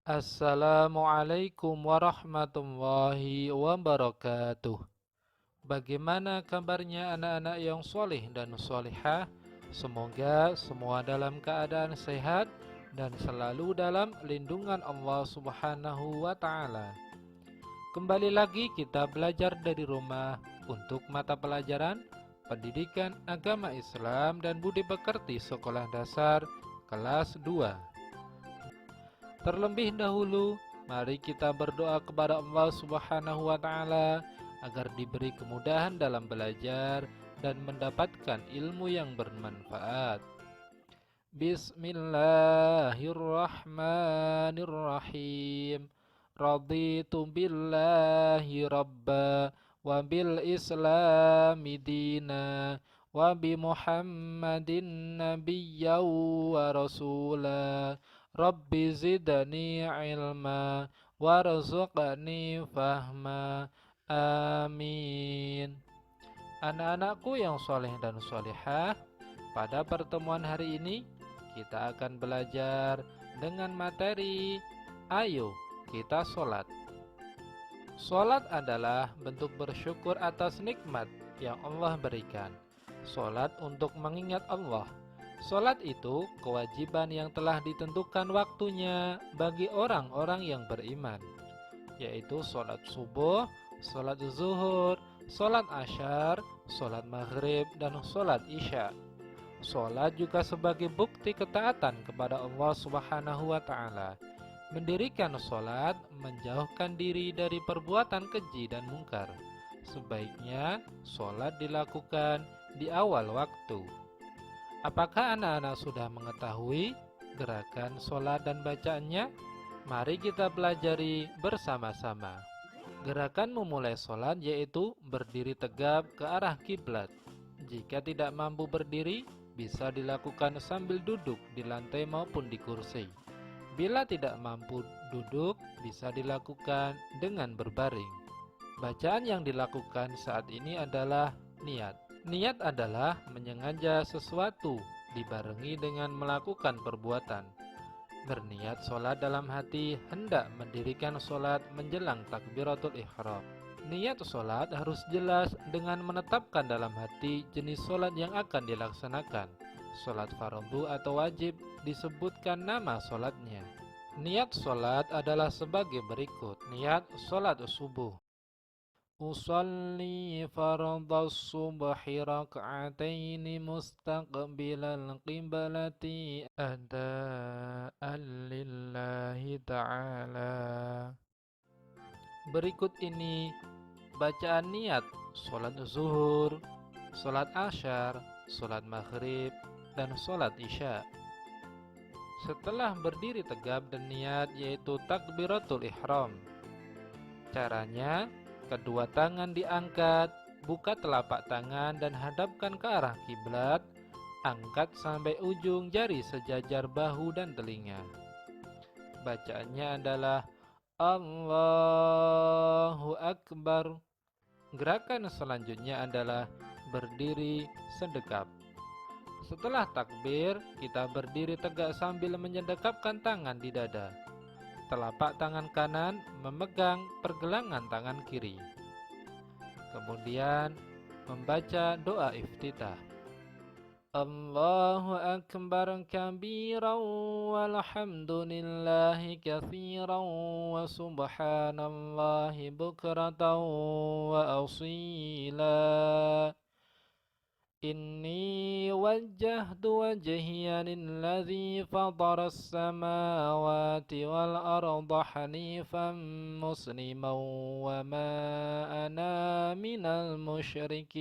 Assalamualaikum warahmatullahi wabarakatuh. Bagaimana kabarnya anak-anak yang soleh dan solehah? Semoga semua dalam keadaan sehat dan selalu dalam lindungan Allah Subhanahu wa Ta'ala. Kembali lagi kita belajar dari rumah untuk mata pelajaran Pendidikan Agama Islam dan Budi Pekerti Sekolah Dasar kelas 2. Terlebih dahulu, mari kita berdoa kepada Allah Subhanahu wa Ta'ala agar diberi kemudahan dalam belajar dan mendapatkan ilmu yang bermanfaat. Bismillahirrahmanirrahim. Raditu billahi rabba wa bil islami dina wa bi Muhammadin nabiyya wa rasula. Rabbi zidni ilma warzuqni fahma. Amin. Anak-anakku yang soleh dan solehah, pada pertemuan hari ini kita akan belajar dengan materi Ayo kita sholat. Sholat adalah bentuk bersyukur atas nikmat yang Allah berikan. Sholat untuk mengingat Allah. Sholat itu kewajiban yang telah ditentukan waktunya bagi orang-orang yang beriman, yaitu sholat subuh, sholat zuhur, sholat asyar, sholat maghrib, dan sholat isya. Sholat juga sebagai bukti ketaatan kepada Allah Subhanahu wa Ta'ala. Mendirikan sholat menjauhkan diri dari perbuatan keji dan mungkar. Sebaiknya sholat dilakukan di awal waktu. Apakah anak-anak sudah mengetahui gerakan sholat dan bacaannya? Mari kita pelajari bersama-sama. Gerakan memulai sholat yaitu berdiri tegap ke arah kiblat. Jika tidak mampu berdiri, bisa dilakukan sambil duduk di lantai maupun di kursi. Bila tidak mampu duduk, bisa dilakukan dengan berbaring. Bacaan yang dilakukan saat ini adalah niat. Niat adalah menyengaja sesuatu dibarengi dengan melakukan perbuatan. Berniat sholat dalam hati hendak mendirikan sholat menjelang takbiratul ihram. Niat sholat harus jelas dengan menetapkan dalam hati jenis sholat yang akan dilaksanakan. Sholat fardu atau wajib disebutkan nama sholatnya. Niat sholat adalah sebagai berikut. Niat sholat subuh. Usalli fardhas subhi rak'ataini mustaqbilal qiblati adaan lillahi ta'ala. Berikut ini bacaan niat sholat zuhur, sholat asyar, sholat maghrib, dan sholat isya. Setelah berdiri tegap dan niat yaitu takbiratul ihram. Caranya, kedua tangan diangkat, buka telapak tangan dan hadapkan ke arah kiblat. Angkat sampai ujung jari sejajar bahu dan telinga. Bacaannya adalah Allahu Akbar. Gerakan selanjutnya adalah berdiri sedekap. Setelah takbir, kita berdiri tegak sambil menyedekapkan tangan di dada. Telapak tangan kanan memegang pergelangan tangan kiri. Kemudian membaca doa iftitah. Allahu akbar kabiran walhamdulillahi katsiran wa subhanallahi bukratan wa asila. Inni wajjahtu wajhiya lilladzi fataras samawati wal arda hanifan musliman wa ma ana minal musyrikin.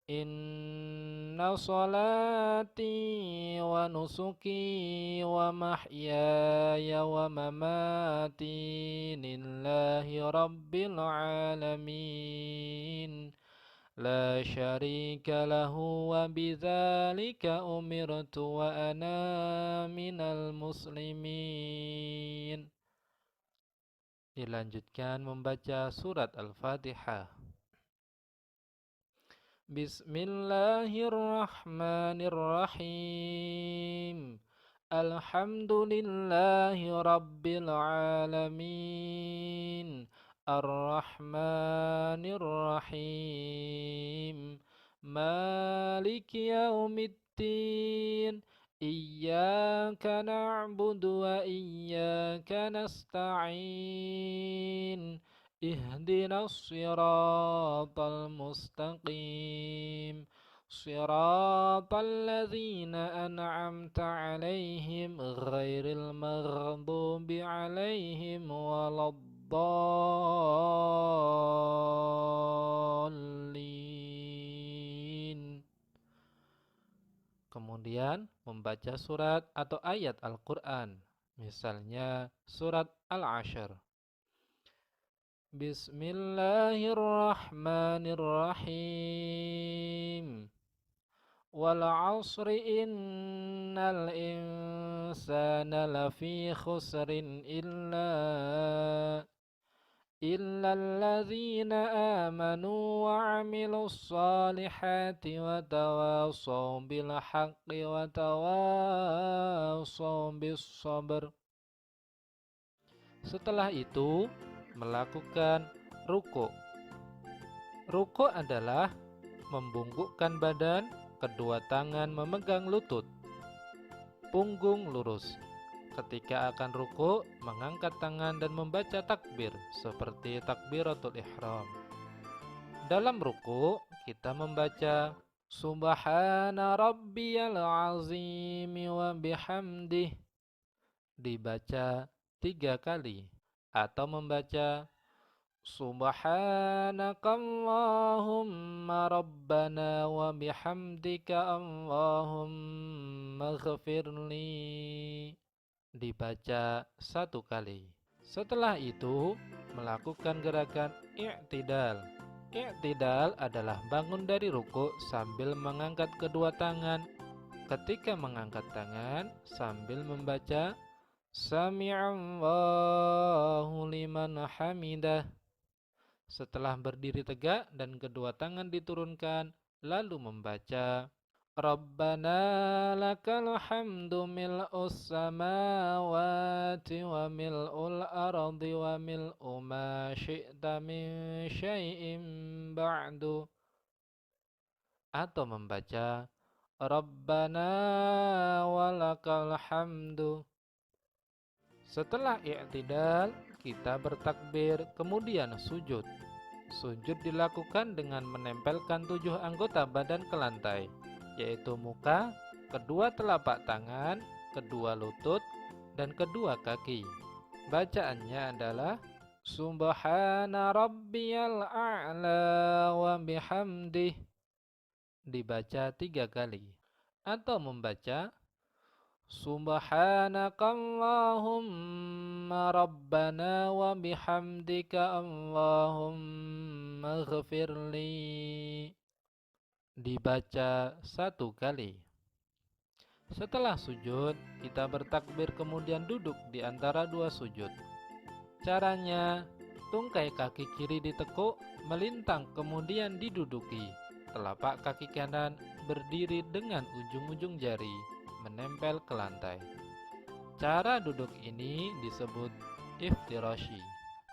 Inna salati wa nusuki wa mahyaya wa mamati lillahi rabbil alamin. La syarika lahu wa bidzalika umirtu wa ana minal muslimin. Dilanjutkan membaca surat Al-Fatihah. Bismillahirrahmanirrahim. Alhamdulillahi Rabbil Alamin, Ar-Rahmanir Rahim, Maliki Yaumiddin, Iyyaka na'budu wa iyyaka nasta'in, Ihdinas siratal mustaqim, صراط الذين أنعمت عليهم غير المغضوب عليهم ولا الضالين. Kemudian membaca surat atau ayat Al-Quran, misalnya surat Al-Ashr. Bismillahirrahmanirrahim. Wal 'asri innal insana lafi khusrin illalladzina amanu wa 'amilus solihati wa tawasaw bil haqqi wa tawasaw bis sabr. Setelah itu melakukan ruku'. Ruku' adalah membungkukkan badan, kedua tangan memegang lutut, punggung lurus. Ketika akan ruku', mengangkat tangan dan membaca takbir seperti takbiratul ihram. Dalam ruku' kita membaca Subhana rabbiyal azim wa bihamdih, dibaca 3 kali, atau membaca Subhanakallahumma rabbana wa bihamdika Allahumma ghafirli, dibaca 1 kali. Setelah itu melakukan gerakan i'tidal. I'tidal adalah bangun dari ruku sambil mengangkat kedua tangan. Ketika mengangkat tangan sambil membaca Sami'allahu liman hamidah. Setelah berdiri tegak dan kedua tangan diturunkan, lalu membaca Rabbana lakal hamdu mil'us samawati wa mil'ul ardi wa mil'u ma syi'ta min syai'in ba'du, atau membaca Rabbana walakal hamdu. Setelah i'tidal, kita bertakbir, kemudian sujud. Sujud dilakukan dengan menempelkan 7 anggota badan ke lantai, yaitu muka, kedua telapak tangan, kedua lutut, dan kedua kaki. Bacaannya adalah Subhana rabbiyal a'la wa bihamdih, dibaca 3 kali, atau membaca Subhanakallahumma rabbana wa bihamdika Allahumma ghafirli, dibaca 1 kali. Setelah sujud, kita bertakbir kemudian duduk di antara 2 sujud. Caranya, tungkai kaki kiri ditekuk, melintang kemudian diduduki. Telapak kaki kanan berdiri dengan ujung-ujung jari menempel ke lantai. Cara duduk ini disebut iftirashi.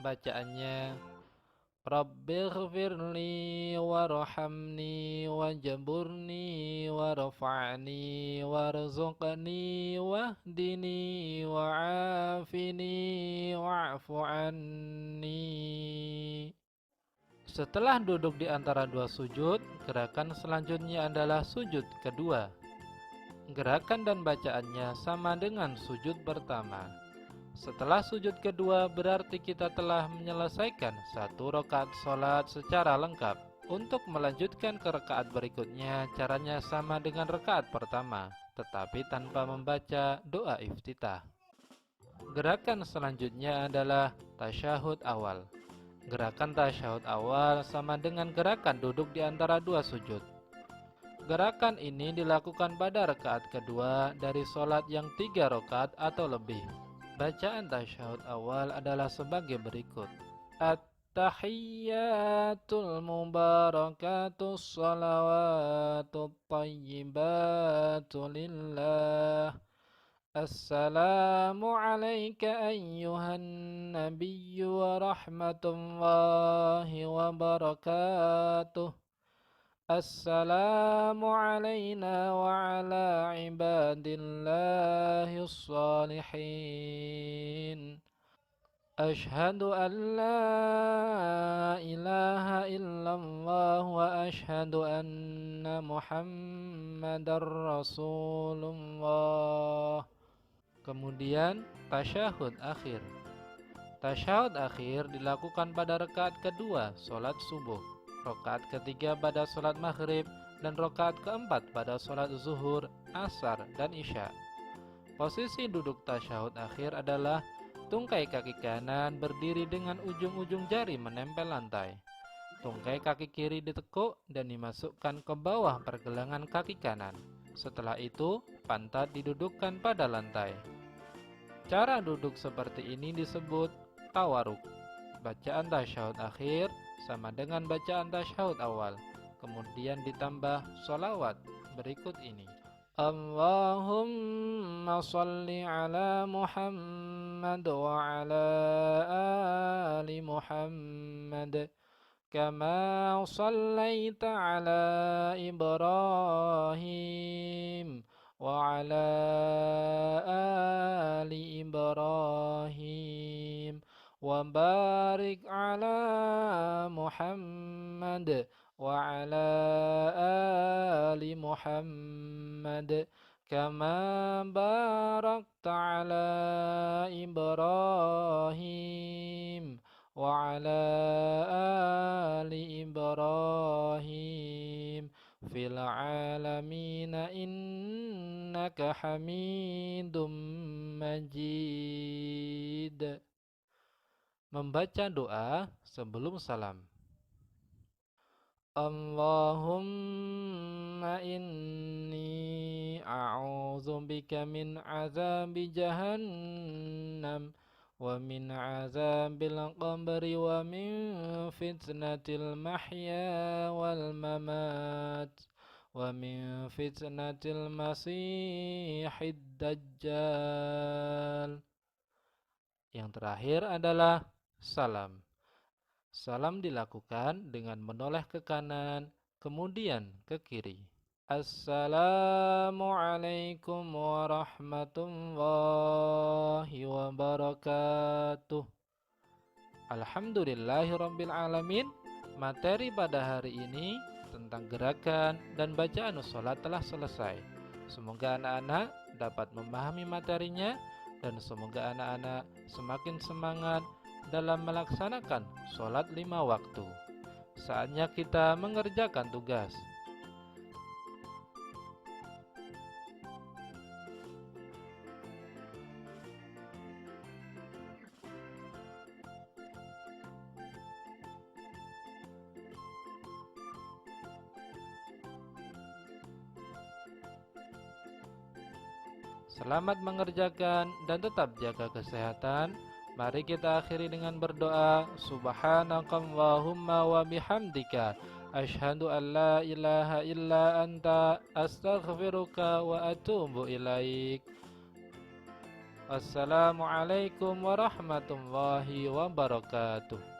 Bacaannya Rabbighfirli warhamni wajburni warfa'ni warzuqni wahdini wa'afini wa'fu anni. Setelah duduk di antara 2 sujud, gerakan selanjutnya adalah sujud kedua. Gerakan dan bacaannya sama dengan sujud pertama. Setelah sujud kedua berarti kita telah menyelesaikan 1 rakaat sholat secara lengkap. Untuk melanjutkan ke rakaat berikutnya, caranya sama dengan rakaat pertama, tetapi tanpa membaca doa iftitah. Gerakan selanjutnya adalah tasyahud awal. Gerakan tasyahud awal sama dengan gerakan duduk di antara 2 sujud. Gerakan ini dilakukan pada rakaat kedua dari sholat yang 3 rakaat atau lebih. Bacaan tasyahud awal adalah sebagai berikut. At-tahiyyatul mubarakatus salawatut tayyibatu lillah السلام عليك أيها النبي ورحمة الله وبركاته. السلام علينا وعلى عباد الله الصالحين. أشهد أن لا إله إلا الله وأشهد أن محمدا رسول الله. Kemudian tasyahud akhir. Tasyahud akhir dilakukan pada rakaat kedua salat subuh, rakaat ketiga pada salat maghrib, dan rakaat keempat pada salat zuhur, asar, dan isya. Posisi duduk tasyahud akhir adalah tungkai kaki kanan berdiri dengan ujung-ujung jari menempel lantai. Tungkai kaki kiri ditekuk dan dimasukkan ke bawah pergelangan kaki kanan. Setelah itu, pantat didudukkan pada lantai. Cara duduk seperti ini disebut tawaruk. Bacaan tasyahud akhir sama dengan bacaan tasyahud awal. Kemudian ditambah sholawat berikut ini. Allahumma salli ala Muhammad wa ala ali Muhammad kama sallaita ala Ibrahim wa ala ali Ibrahim wa barik ala Muhammad wa ala ali Muhammad kama barakta ala Ibrahim wa ala ali Ibrahim fil alamin innaka hamidum majid. Membaca doa sebelum salam. Allahumma inni a'udzubika min azabi jahannam wa min azabil qabri wa min fitnatil mahya wal mamat wa min fitnatil masihid dajjal. Yang terakhir adalah salam. Salam dilakukan dengan menoleh ke kanan, kemudian ke kiri. Assalamualaikum warahmatullahi wabarakatuh. Alhamdulillahirabbil alamin. Materi pada hari ini tentang gerakan dan bacaan sholat telah selesai. Semoga anak-anak dapat memahami materinya dan semoga anak-anak semakin semangat dalam melaksanakan sholat 5 waktu. Saatnya kita mengerjakan tugas. Selamat mengerjakan dan tetap jaga kesehatan. Mari kita akhiri dengan berdoa. Subhanakallahumma wa bihamdika asyhadu an la ilaha illa anta astaghfiruka wa atubu ilaik. Wassalamualaikum warahmatullahi wabarakatuh.